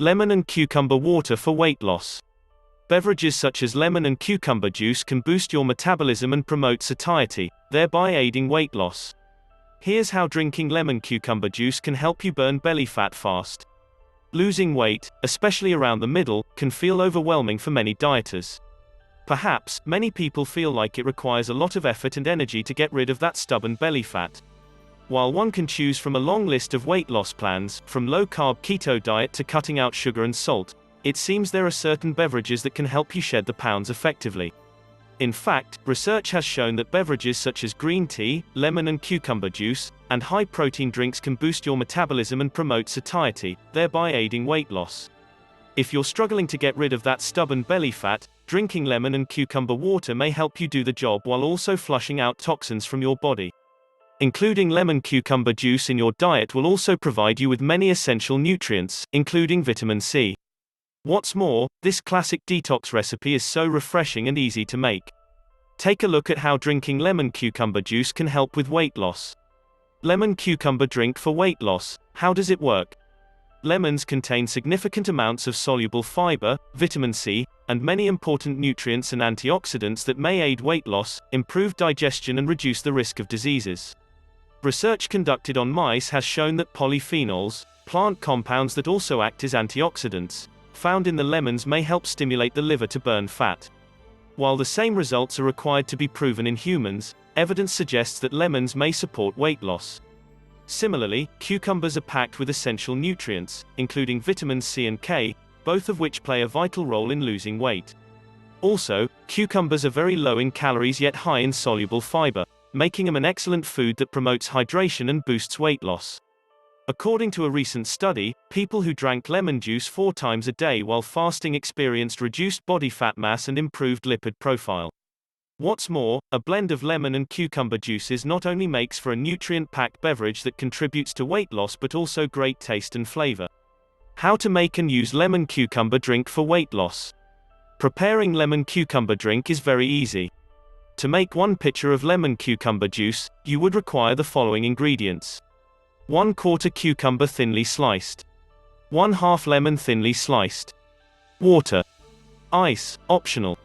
Lemon and cucumber water for weight loss. Beverages such as lemon and cucumber juice can boost your metabolism and promote satiety, thereby aiding weight loss. Here's how drinking lemon cucumber juice can help you burn belly fat fast. Losing weight, especially around the middle, can feel overwhelming for many dieters. Perhaps, many people feel like it requires a lot of effort and energy to get rid of that stubborn belly fat. While one can choose from a long list of weight loss plans, from low-carb keto diet to cutting out sugar and salt, it seems there are certain beverages that can help you shed the pounds effectively. In fact, research has shown that beverages such as green tea, lemon and cucumber juice, and high-protein drinks can boost your metabolism and promote satiety, thereby aiding weight loss. If you're struggling to get rid of that stubborn belly fat, drinking lemon and cucumber water may help you do the job while also flushing out toxins from your body. Including lemon cucumber juice in your diet will also provide you with many essential nutrients, including vitamin C. What's more, this classic detox recipe is so refreshing and easy to make. Take a look at how drinking lemon cucumber juice can help with weight loss. Lemon cucumber drink for weight loss. How does it work? Lemons contain significant amounts of soluble fiber, vitamin C, and many important nutrients and antioxidants that may aid weight loss, improve digestion and reduce the risk of diseases. Research conducted on mice has shown that polyphenols, plant compounds that also act as antioxidants, found in the lemons may help stimulate the liver to burn fat. While the same results are required to be proven in humans, evidence suggests that lemons may support weight loss. Similarly, cucumbers are packed with essential nutrients, including vitamins C and K, both of which play a vital role in losing weight. Also, cucumbers are very low in calories yet high in soluble fiber, making them an excellent food that promotes hydration and boosts weight loss. According to a recent study, people who drank lemon juice 4 times a day while fasting experienced reduced body fat mass and improved lipid profile. What's more, a blend of lemon and cucumber juices not only makes for a nutrient-packed beverage that contributes to weight loss but also great taste and flavor. How to make and use lemon cucumber drink for weight loss. Preparing lemon cucumber drink is very easy. To make 1 pitcher of lemon cucumber juice, you would require the following ingredients. 1/4 cucumber thinly sliced. 1/2 lemon thinly sliced. Water. Ice, optional.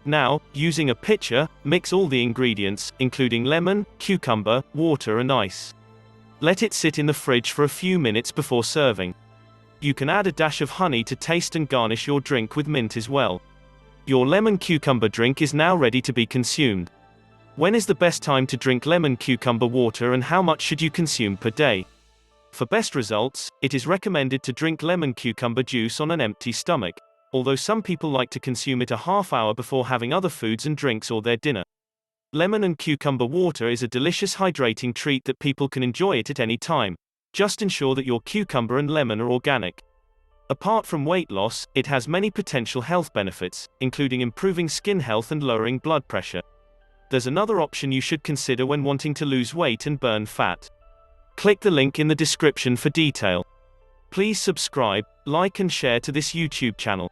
Now, using a pitcher, mix all the ingredients, including lemon, cucumber, water and ice. Let it sit in the fridge for a few minutes before serving. You can add a dash of honey to taste and garnish your drink with mint as well. Your lemon cucumber drink is now ready to be consumed. When is the best time to drink lemon cucumber water and how much should you consume per day? For best results, it is recommended to drink lemon cucumber juice on an empty stomach, although some people like to consume it a half hour before having other foods and drinks or their dinner. Lemon and cucumber water is a delicious hydrating treat that people can enjoy it at any time. Just ensure that your cucumber and lemon are organic. Apart from weight loss, it has many potential health benefits, including improving skin health and lowering blood pressure. There's another option you should consider when wanting to lose weight and burn fat. Click the link in the description for detail. Please subscribe, like and share to this YouTube channel.